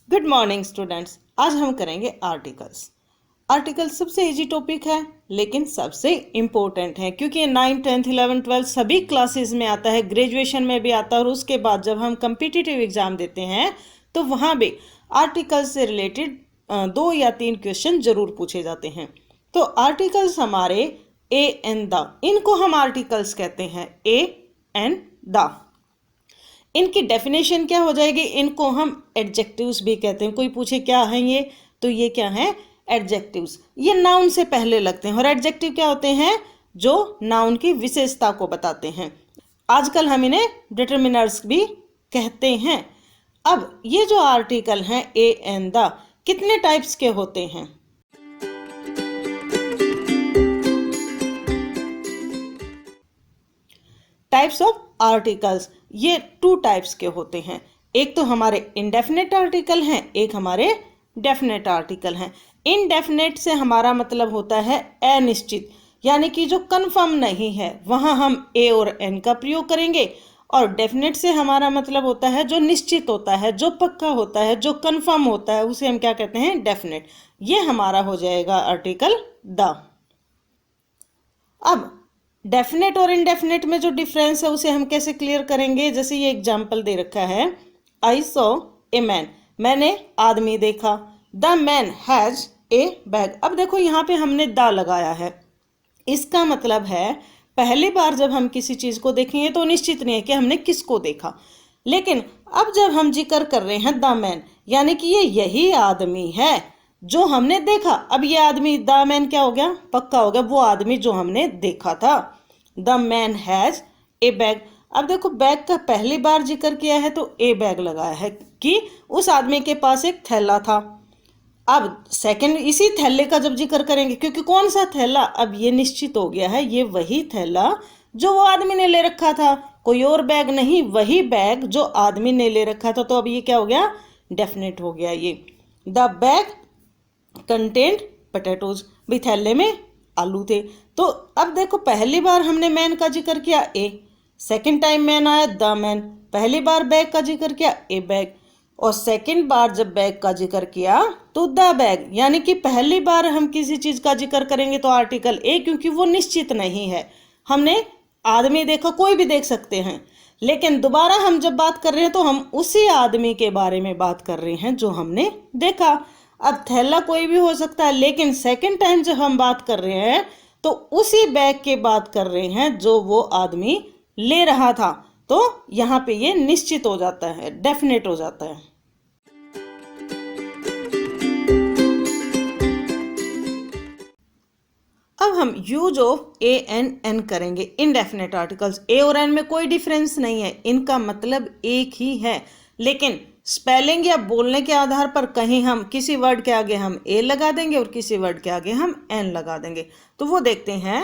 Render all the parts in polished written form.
Good morning students. आज हम करेंगे आर्टिकल्स। आर्टिकल्स सबसे इजी टॉपिक है लेकिन सबसे इम्पोर्टेंट है, क्योंकि ये 9, 10th, 11th, 12th सभी क्लासेस में आता है, ग्रेजुएशन में भी आता है, और उसके बाद जब हम कम्पिटिटिव एग्जाम देते हैं तो वहाँ भी आर्टिकल्स से रिलेटेड 2 या 3 क्वेश्चन जरूर पूछे जाते हैं। तो आर्टिकल्स हमारे ए एंड द, इनको हम आर्टिकल्स कहते हैं, ए एंड द। इनकी डेफिनेशन क्या हो जाएगी, इनको हम एडजेक्टिव्स भी कहते हैं। कोई पूछे क्या है ये, तो ये क्या है, एडजेक्टिव्स। ये नाउन से पहले लगते हैं, और एडजेक्टिव क्या होते हैं, जो नाउन की विशेषता को बताते हैं। आजकल हम इन्हें डिटरमिनर्स भी कहते हैं। अब ये जो आर्टिकल हैं ए एंड द, कितने टाइप्स के होते हैं? टाइप्स ऑफ आर्टिकल्स, ये 2 टाइप्स के होते हैं। एक तो हमारे इंडेफिनेट आर्टिकल हैं, एक हमारे डेफिनेट आर्टिकल हैं। इनडेफिनेट से हमारा मतलब होता है अनिश्चित, यानी कि जो कंफर्म नहीं है, वहां हम ए और एन का प्रयोग करेंगे। और डेफिनेट से हमारा मतलब होता है जो निश्चित होता है, जो पक्का होता है, जो कंफर्म होता है, उसे हम क्या कहते हैं, डेफिनेट। ये हमारा हो जाएगा आर्टिकल द। अब डेफिनेट और इनडेफिनेट में जो डिफरेंस है उसे हम कैसे क्लियर करेंगे? जैसे ये एग्जाम्पल दे रखा है, आई सॉ ए मैन, मैंने आदमी देखा। The man has a bag. अब देखो यहाँ पे हमने द लगाया है, इसका मतलब है पहली बार जब हम किसी चीज को देखेंगे तो निश्चित नहीं है कि हमने किसको देखा, लेकिन अब जब हम जिक्र कर रहे हैं द मैन, यानी कि ये यही आदमी है जो हमने देखा। अब ये आदमी, द मैन क्या हो गया, पक्का हो गया, वो आदमी जो हमने देखा था। The man has a bag. अब देखो बैग का पहली बार जिक्र किया है तो ए बैग लगाया है कि उस आदमी के पास एक थैला था। अब सेकंड इसी थैले का जब जिक्र करेंगे, क्योंकि कौन सा थैला, अब ये निश्चित हो गया है, ये वही थैला जो वो आदमी ने ले रखा था, कोई और बैग नहीं, वही बैग जो आदमी ने ले रखा था। तो अब ये क्या हो गया, डेफिनेट हो गया ये। द बैग कंटेंट पोटैटोज, भी थैले में आलू थे। तो अब देखो पहली बार हमने मैन का जिक्र किया ए, सेकंड टाइम मैन आया द मैन, पहली बार बैग का जिक्र किया ए बैग, और सेकंड बार जब बैग का जिक्र किया तो द बैग। यानी कि पहली बार हम किसी चीज का जिक्र करेंगे तो आर्टिकल ए, क्योंकि वो निश्चित नहीं है, हमने आदमी देखा, कोई भी देख सकते हैं, लेकिन दोबारा हम जब बात कर रहे हैं तो हम उसी आदमी के बारे में बात कर रहे हैं जो हमने देखा। अब थैला कोई भी हो सकता है, लेकिन सेकंड टाइम जब हम बात कर रहे हैं तो उसी बैग की बात कर रहे हैं जो वो आदमी ले रहा था। तो यहाँ पे ये निश्चित हो जाता है, डेफिनेट हो जाता है। अब हम use of a and an करेंगे। इनडेफिनेट आर्टिकल्स, ए और एन में कोई डिफरेंस नहीं है, इनका मतलब एक ही है, लेकिन स्पेलिंग या बोलने के आधार पर कहीं हम किसी वर्ड के आगे हम ए लगा देंगे और किसी वर्ड के आगे हम एन लगा देंगे। तो वो देखते हैं,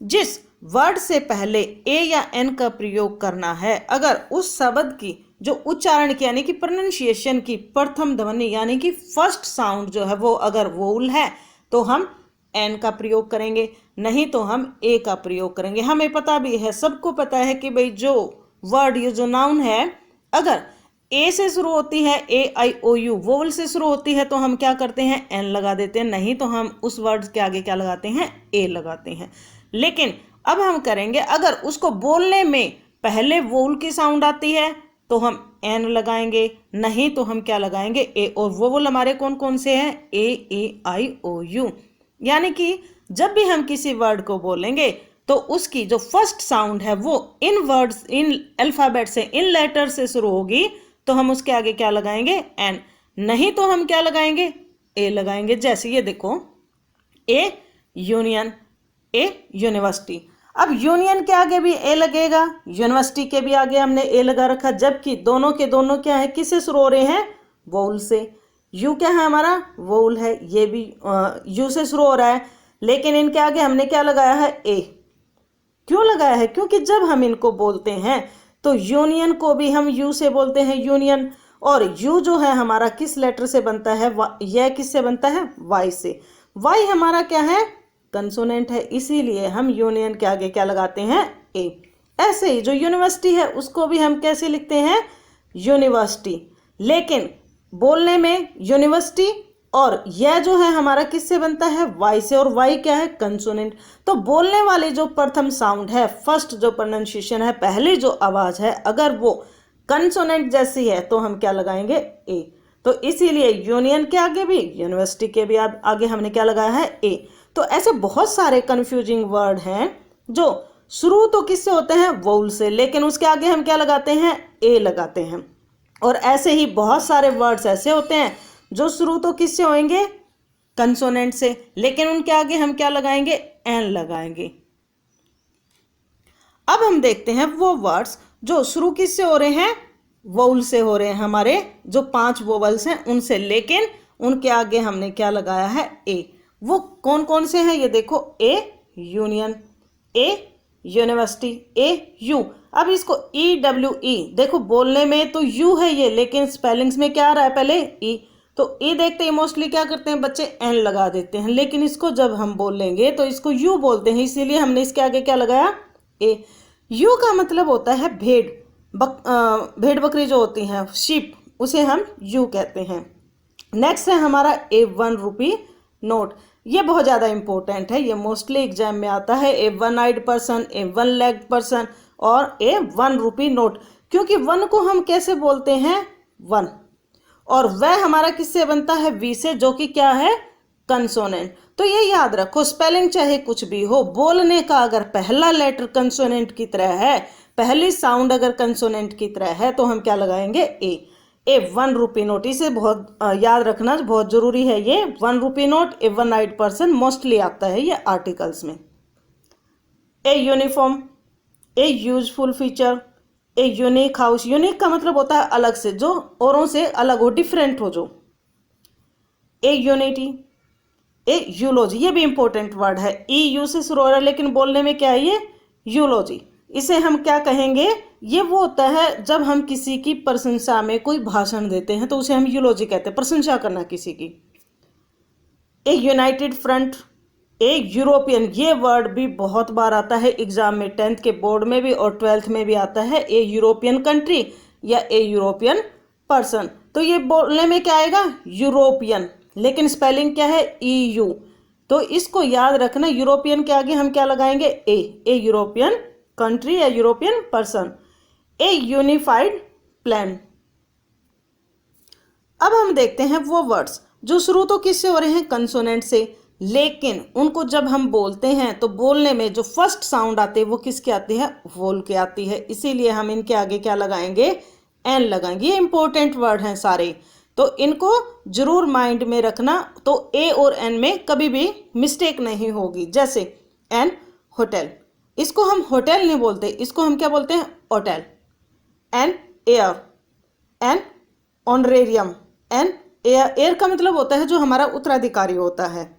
जिस वर्ड से पहले ए या एन का प्रयोग करना है, अगर उस शब्द की जो उच्चारण की यानी कि प्रोनाउंसिएशन की प्रथम ध्वनि यानी कि फर्स्ट साउंड जो है वो अगर वोवल है तो हम एन का प्रयोग करेंगे, नहीं तो हम ए का प्रयोग करेंगे। हमें पता भी है, सबको पता है कि भाई जो वर्ड, ये जो नाउन है, अगर ए से शुरू होती है, ए आई ओ यू वोवल से शुरू होती है, तो हम क्या करते हैं, एन लगा देते हैं, नहीं तो हम उस वर्ड के आगे क्या लगाते हैं, ए लगाते हैं। लेकिन अब हम करेंगे, अगर उसको बोलने में पहले वोवल की साउंड आती है तो हम एन लगाएंगे, नहीं तो हम क्या लगाएंगे, ए। और वोवल हमारे कौन कौन से हैं, ए आई ओ यू। यानी कि जब भी हम किसी वर्ड को बोलेंगे तो उसकी जो फर्स्ट साउंड है वो इन वर्ड्स, इन अल्फाबेट से, इन लेटर से शुरू होगी, तो हम उसके आगे क्या लगाएंगे, एन, नहीं तो हम क्या लगाएंगे, ए लगाएंगे। जैसे ये देखो, ए यूनियन, ए यूनिवर्सिटी। अब यूनियन के आगे भी ए लगेगा, यूनिवर्सिटी के भी आगे हमने ए लगा रखा, जबकि दोनों के दोनों क्या है, किससे शुरू हो रहे हैं, वोवल से। यू क्या है हमारा, वोवल है, ये भी यू से शुरू हो रहा है, लेकिन इनके आगे हमने क्या लगाया है, ए। क्यों लगाया है, क्योंकि जब हम इनको बोलते हैं तो यूनियन को भी हम यू से बोलते हैं, यूनियन। और यू जो है हमारा किस लेटर से बनता है, यह किससे बनता है, वाई से। वाई हमारा क्या है, कंसोनेंट है, इसीलिए हम यूनियन के आगे क्या लगाते हैं, ए। ऐसे ही जो यूनिवर्सिटी है उसको भी हम कैसे लिखते हैं, यूनिवर्सिटी। लेकिन बोलने में यूनिवर्सिटी, और यह जो है हमारा किससे बनता है, वाई से, और वाई क्या है, कंसोनेंट। तो बोलने वाली जो प्रथम साउंड है, फर्स्ट जो प्रोनाउंसिएशन है, पहली जो आवाज है, अगर वो कंसोनेंट जैसी है तो हम क्या लगाएंगे, ए। तो इसीलिए यूनियन के आगे भी, यूनिवर्सिटी के भी आगे हमने क्या लगाया है, ए। तो ऐसे बहुत सारे कंफ्यूजिंग वर्ड हैं जो शुरू तो किससे होते हैं, वोल से, लेकिन उसके आगे हम क्या लगाते हैं, ए लगाते हैं। और ऐसे ही बहुत सारे वर्ड्स ऐसे होते हैं जो शुरू तो किससे होंगे, कंसोनेंट से, लेकिन उनके आगे हम क्या लगाएंगे, एन लगाएंगे। अब हम देखते हैं वो वर्ड्स जो शुरू किससे हो रहे हैं, वोल से हो रहे हैं, हमारे जो 5 वोवल्स हैं उनसे, लेकिन उनके आगे हमने क्या लगाया है, ए। वो कौन कौन से हैं, ये देखो, A union, A university, A you. अब इसको ई डब्ल्यू ई, देखो बोलने में तो यू है ये, लेकिन स्पेलिंग्स में क्या आ रहा है, पहले ई। तो ई देखते ही मोस्टली क्या करते हैं बच्चे, एन लगा देते हैं, लेकिन इसको जब हम बोलेंगे तो इसको यू बोलते हैं, इसीलिए हमने इसके आगे क्या लगाया, ए। यू का मतलब होता है भेड़, भेड़ बकरी जो होती हैं, शीप, उसे हम यू कहते हैं। नेक्स्ट है हमारा ए 1 रुपी नोट। ये बहुत ज़्यादा इंपॉर्टेंट है, ये मोस्टली एग्जाम में आता है, ए 1 आइड पर्सन, ए 1 लेग पर्सन और ए 1 रुपी नोट। क्योंकि 1 को हम कैसे बोलते हैं, 1, और वह हमारा किससे बनता है, वी से, जो कि क्या है, कंसोनेंट। तो ये याद रखो, स्पेलिंग चाहे कुछ भी हो, बोलने का अगर पहला लेटर कंसोनेंट की तरह है, पहली साउंड अगर कंसोनेंट की तरह है, तो हम क्या लगाएंगे, ए 1 रुपी नोट। इसे बहुत याद रखना बहुत जरूरी है, ये 1 रुपी नोट, ए 1 आइड पर्सन, मोस्टली आता है ये आर्टिकल्स में। A uniform, A useful feature, a unique house. Unique का मतलब होता है अलग से, जो औरों से अलग हो, डिफरेंट हो जो। ए यूनिटी, ए यूलॉजी, ये भी इंपॉर्टेंट वर्ड है, ई यू से शुरू हो रहा है, लेकिन बोलने में क्या है ये, यूलॉजी। इसे हम क्या कहेंगे, ये वो होता है जब हम किसी की प्रशंसा में कोई भाषण देते हैं तो उसे हम यूलॉजी कहते हैं, प्रशंसा करना किसी की। ए यूनाइटेड फ्रंट, ए यूरोपियन, ये वर्ड भी बहुत बार आता है एग्जाम में, 10th के बोर्ड में भी और 12th में भी आता है, ए यूरोपियन कंट्री या ए यूरोपियन पर्सन। तो ये बोलने में क्या आएगा, यूरोपियन, लेकिन स्पेलिंग क्या है, ई यू। तो इसको याद रखना, यूरोपियन के आगे हम क्या लगाएंगे, ए यूरोपियन कंट्री या यूरोपियन पर्सन। ए यूनिफाइड प्लान। अब हम देखते हैं वो वर्ड्स जो शुरू तो किससे हो रहे हैं, कंसोनेंट से, लेकिन उनको जब हम बोलते हैं तो बोलने में जो फर्स्ट साउंड आते हैं वो किसके आती है, वोल के आती है, इसीलिए हम इनके आगे क्या लगाएंगे, एन लगाएंगे। ये इंपॉर्टेंट वर्ड हैं सारे, तो इनको जरूर माइंड में रखना, तो ए और एन में कभी भी मिस्टेक नहीं होगी। जैसे एन होटल, इसको हम होटल नहीं बोलते, इसको हम क्या बोलते हैं, hotel. An air, an honorarium, an air, air का मतलब होता है जो हमारा उत्तराधिकारी होता है।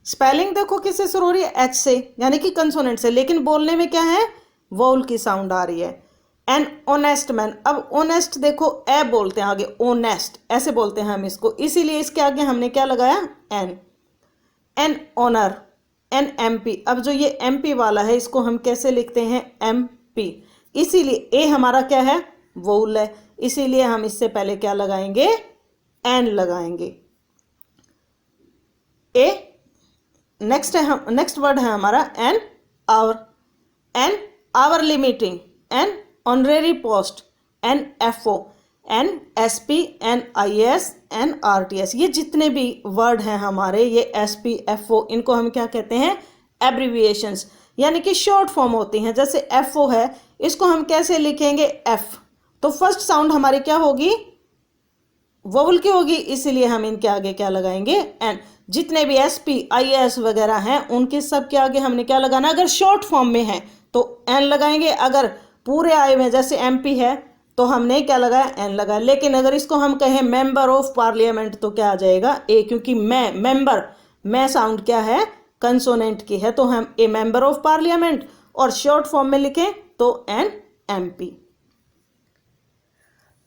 स्पेलिंग देखो किससे शुरू हो रही है, एच से, यानी कि कंसोनेंट से, लेकिन बोलने में क्या है, वोल की साउंड आ रही है। एन ऑनेस्ट मैन, अब ऑनेस्ट देखो ए बोलते हैं आगे, ऑनेस्ट ऐसे बोलते हैं हम इसको, इसीलिए इसके आगे हमने क्या लगाया, an. An honour, an MP, अब जो ये एमपी वाला है इसको हम कैसे लिखते हैं, एमपी, इसीलिए ए हमारा क्या है, वोल है, इसीलिए हम इससे पहले क्या लगाएंगे, एन लगाएंगे। ए नेक्स्ट है, हम नेक्स्ट वर्ड है हमारा an hour, an hourly meeting, an honorary post, an FO, an SP, an IAS, an RTS. ये जितने भी वर्ड हैं हमारे, ये एसपी एफओ, इनको हम क्या कहते हैं, एब्रीविएशंस, यानी कि शॉर्ट फॉर्म होती हैं। जैसे एफओ है, इसको हम कैसे लिखेंगे, एफ, तो फर्स्ट साउंड हमारी क्या होगी, वोवल की होगी, इसीलिए हम इनके आगे क्या लगाएंगे, एन। जितने भी एसपी आईएएस वगैरह हैं उनके सब के आगे हमने क्या लगाना, अगर शॉर्ट फॉर्म में है तो एन लगाएंगे, अगर पूरे आए हुए जैसे एमपी है तो हमने क्या लगाया, एन लगाया। लेकिन अगर इसको हम कहें मेंबर ऑफ पार्लियामेंट तो क्या आ जाएगा, ए, क्योंकि मैं मेंबर, मैं साउंड क्या है, कंसोनेंट की है, तो हम ए मेंबर ऑफ पार्लियामेंट, और शॉर्ट फॉर्म में लिखें तो एन एमपी।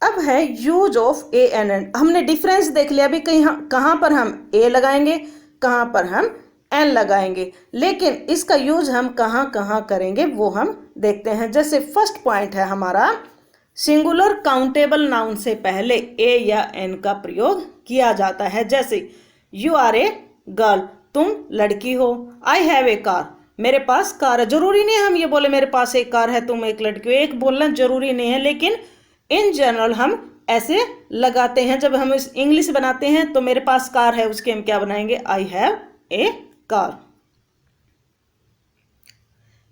अब है use of a an an. हमने डिफरेंस देख लिया अभी, कहाँ पर हम ए लगाएंगे, कहाँ पर हम एन लगाएंगे, लेकिन इसका यूज हम कहाँ कहाँ करेंगे वो हम देखते हैं। जैसे फर्स्ट पॉइंट है हमारा सिंगुलर काउंटेबल नाउन से पहले ए या एन का प्रयोग किया जाता है। जैसे यू आर ए गर्ल, तुम लड़की हो। आई हैव ए कार, मेरे पास कार है। जरूरी नहीं हम ये बोले मेरे पास एक कार है, तुम एक लड़की हो, एक बोलना जरूरी नहीं है, लेकिन इन जनरल हम ऐसे लगाते हैं। जब हम इस इंग्लिश बनाते हैं तो मेरे पास कार है, उसके हम क्या बनाएंगे, I have a car.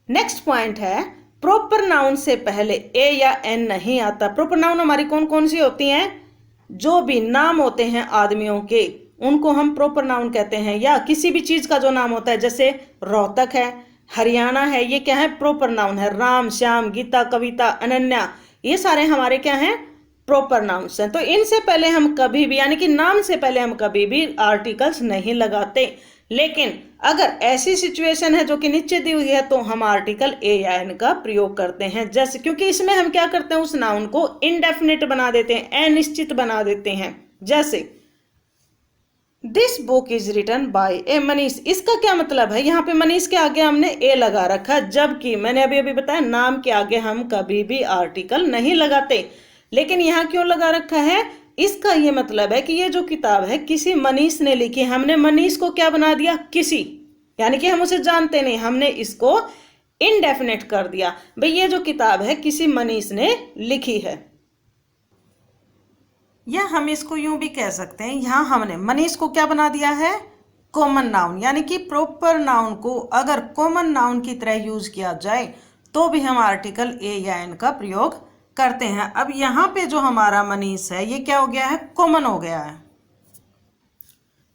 Next point है, प्रॉपर नाउन से पहले ए या एन नहीं आता। प्रॉपर नाउन हमारी कौन कौन सी होती हैं, जो भी नाम होते हैं आदमियों के उनको हम प्रॉपर नाउन कहते हैं, या किसी भी चीज का जो नाम होता है, जैसे रोहतक है, हरियाणा है, ये क्या है, प्रॉपर नाउन है। राम, श्याम, गीता, कविता, अनन्या, ये सारे हमारे क्या हैं, प्रॉपर नाउन्स हैं। तो इनसे पहले हम कभी भी, यानी कि नाम से पहले हम कभी भी आर्टिकल्स नहीं लगाते। लेकिन अगर ऐसी सिचुएशन है जो कि नीचे दी हुई है तो हम आर्टिकल ए या एन का प्रयोग करते हैं। जैसे क्योंकि इसमें हम क्या करते हैं, उस नाउन को इनडेफिनिट बना देते हैं, अनिश्चित बना देते हैं। जैसे this book is written by a Manish, इसका क्या मतलब है, यहाँ पे मनीष के आगे हमने ए लगा रखा, जबकि मैंने अभी अभी बताया नाम के आगे हम कभी भी आर्टिकल नहीं लगाते। लेकिन यहाँ क्यों लगा रखा है, इसका ये मतलब है कि ये जो किताब है किसी मनीष ने लिखी। हमने मनीष को क्या बना दिया, किसी, यानी कि हम उसे जानते नहीं, हमने इसको इनडेफिनेट कर दिया। भाई ये जो किताब है किसी मनीष ने लिखी है। या हम इसको यूं भी कह सकते हैं, यहाँ हमने मनीष को क्या बना दिया है, कॉमन नाउन, यानी कि प्रॉपर नाउन को अगर कॉमन नाउन की तरह यूज किया जाए तो भी हम आर्टिकल ए या एन का प्रयोग करते हैं। अब यहाँ पे जो हमारा मनीष है ये क्या हो गया है, कॉमन हो गया है।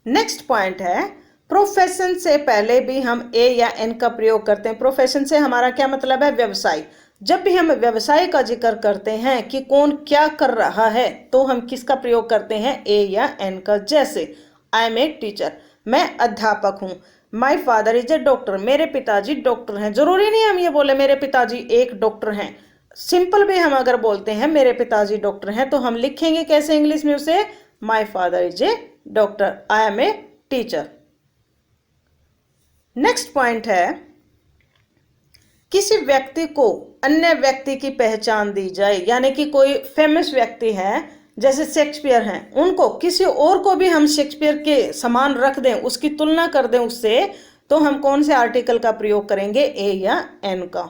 नेक्स्ट पॉइंट है, प्रोफेशन से पहले भी हम ए या एन का प्रयोग करते हैं। प्रोफेशन से हमारा क्या मतलब है, व्यवसाय। जब भी हम व्यवसाय का जिक्र करते हैं कि कौन क्या कर रहा है तो हम किसका प्रयोग करते हैं, ए या एन का। जैसे आई एम ए टीचर, मैं अध्यापक हूँ। माई फादर इज ए डॉक्टर, मेरे पिताजी डॉक्टर हैं। जरूरी नहीं हम ये बोले मेरे पिताजी एक डॉक्टर हैं, सिंपल भी हम अगर बोलते हैं मेरे पिताजी डॉक्टर हैं तो हम लिखेंगे कैसे इंग्लिश में उसे, my father is a doctor, I am a teacher. Next point है, किसी व्यक्ति को अन्य व्यक्ति की पहचान दी जाए, यानी कि कोई फेमस व्यक्ति है जैसे शेक्सपियर हैं, उनको किसी और को भी हम शेक्सपियर के समान रख दें, उसकी तुलना कर दें उससे, तो हम कौन से आर्टिकल का प्रयोग करेंगे, ए या एन का।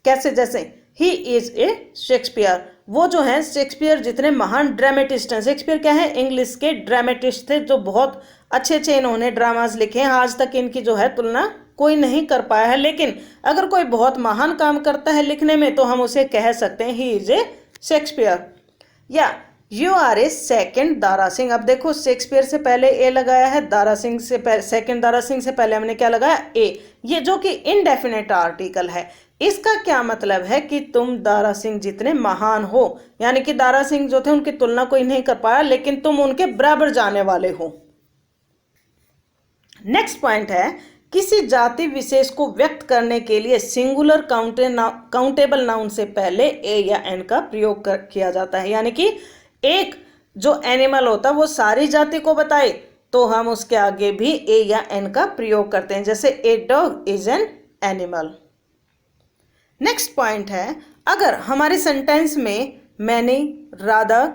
कैसे, जैसे ही इज ए शेक्सपियर, वो जो है शेक्सपियर जितने महान ड्रामेटिस्ट हैं। शेक्सपियर क्या है, इंग्लिश के ड्रामेटिस्ट थे जो बहुत अच्छे अच्छे इन्होंने ड्रामाज लिखे हैं। आज तक इनकी जो है तुलना कोई नहीं कर पाया है। लेकिन अगर कोई बहुत महान काम करता है लिखने में तो हम उसे कह सकते हैं ही इज ए शेक्सपियर। या you are a second Dara Singh, अब देखो शेक्सपियर से पहले ए लगाया है, दारा सिंह से सेकेंड दारा सिंह से पहले हमने क्या लगाया, ए, ये जो कि इनडेफिनेट आर्टिकल है। इसका क्या मतलब है कि तुम दारा सिंह जितने महान हो, यानी कि दारा सिंह जो थे उनकी तुलना कोई नहीं कर पाया, लेकिन तुम उनके बराबर जाने वाले हो। नेक्स्ट पॉइंट है, किसी जाति विशेष को व्यक्त करने के लिए सिंगुलर काउंटेबल नाउन से पहले ए या एन का प्रयोग किया जाता है। यानी कि एक जो एनिमल होता है वो सारी जाति को बताए तो हम उसके आगे भी ए या एन का प्रयोग करते हैं। जैसे a dog is an animal. Next point है, अगर हमारे सेंटेंस में मैनी, रादर,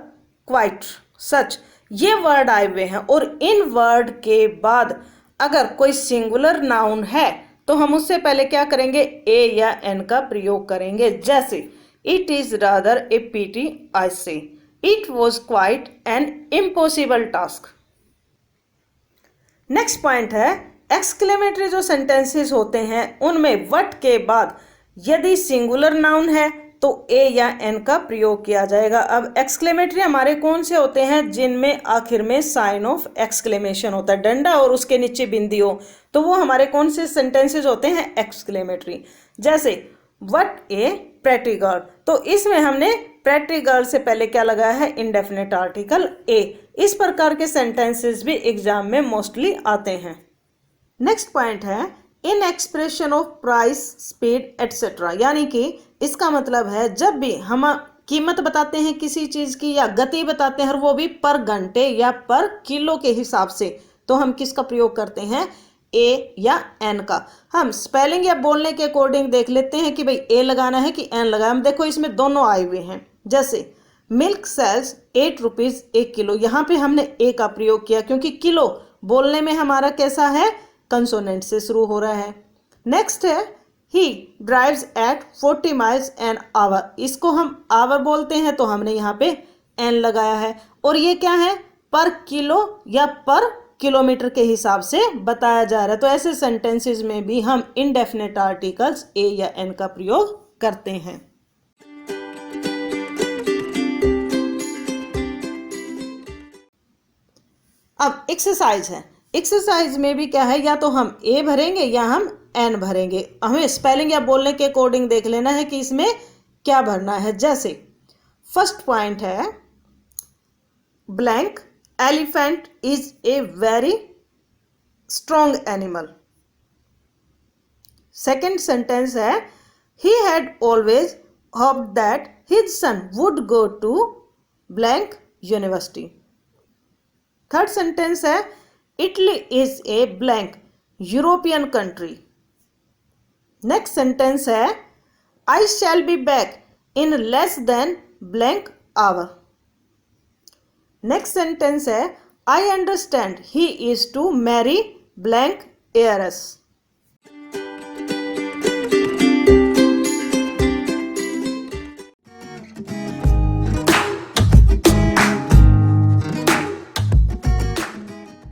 क्वाइट, सच ये वर्ड आए हुए हैं और इन वर्ड के बाद अगर कोई सिंगुलर नाउन है तो हम उससे पहले क्या करेंगे, ए या एन का प्रयोग करेंगे। जैसे इट इज रादर ए पिटी आई से, it was quite an impossible task. Next point है, एक्सक्लेमेटरी जो सेंटेंसेस होते हैं उनमें वट के बाद यदि सिंगुलर नाउन है तो ए या एन का प्रयोग किया जाएगा। अब एक्सक्लेमेटरी हमारे कौन से होते हैं, जिनमें आखिर में साइन ऑफ एक्सक्लेमेशन होता है, डंडा और उसके नीचे बिंदी हो, तो वो हमारे कौन से सेंटेंसेस होते हैं, एक्सक्लेमेटरी। जैसे व्हाट ए प्रेटी गर्ल, तो इसमें हमने प्रेटी गर्ल से पहले क्या लगाया है, इंडेफिनेट आर्टिकल ए। इस प्रकार के सेंटेंसेस भी एग्जाम में मोस्टली आते हैं। नेक्स्ट पॉइंट है, in expression of price, speed etcetera, यानी कि इसका मतलब है जब भी हम कीमत बताते हैं किसी चीज की या गति बताते हैं, वो भी पर घंटे या पर किलो के हिसाब से, तो हम किसका प्रयोग करते हैं, ए या एन का। हम स्पेलिंग या बोलने के अकॉर्डिंग देख लेते हैं कि भाई ए लगाना है कि एन लगाना है। हम देखो इसमें दोनों आए हुए हैं, जैसे मिल्क सेल्स 8 रुपीज़ 1 किलो, यहाँ पे हमने ए का प्रयोग किया क्योंकि किलो बोलने में हमारा कैसा है, कंसोनेंट से शुरू हो रहा है। नेक्स्ट है he drives at 40 miles an hour, इसको हम आवर बोलते हैं तो हमने यहाँ पे एन लगाया है, और ये क्या है, पर किलो या पर किलोमीटर के हिसाब से बताया जा रहा है। तो ऐसे सेंटेंसेस में भी हम इनडेफिनेट आर्टिकल्स ए या एन का प्रयोग करते हैं। अब एक्सरसाइज है, एक्सरसाइज में भी क्या है, या तो हम ए भरेंगे या हम एन भरेंगे। हमें स्पेलिंग या बोलने के अकॉर्डिंग देख लेना है कि इसमें क्या भरना है। जैसे फर्स्ट पॉइंट है blank elephant is a very strong animal. Second sentence है he had always hoped that his son would go to blank university. Third sentence है Italy is a blank European country. Next sentence है I shall be back in less than blank hour. Next sentence है I understand he is to marry blank Aires.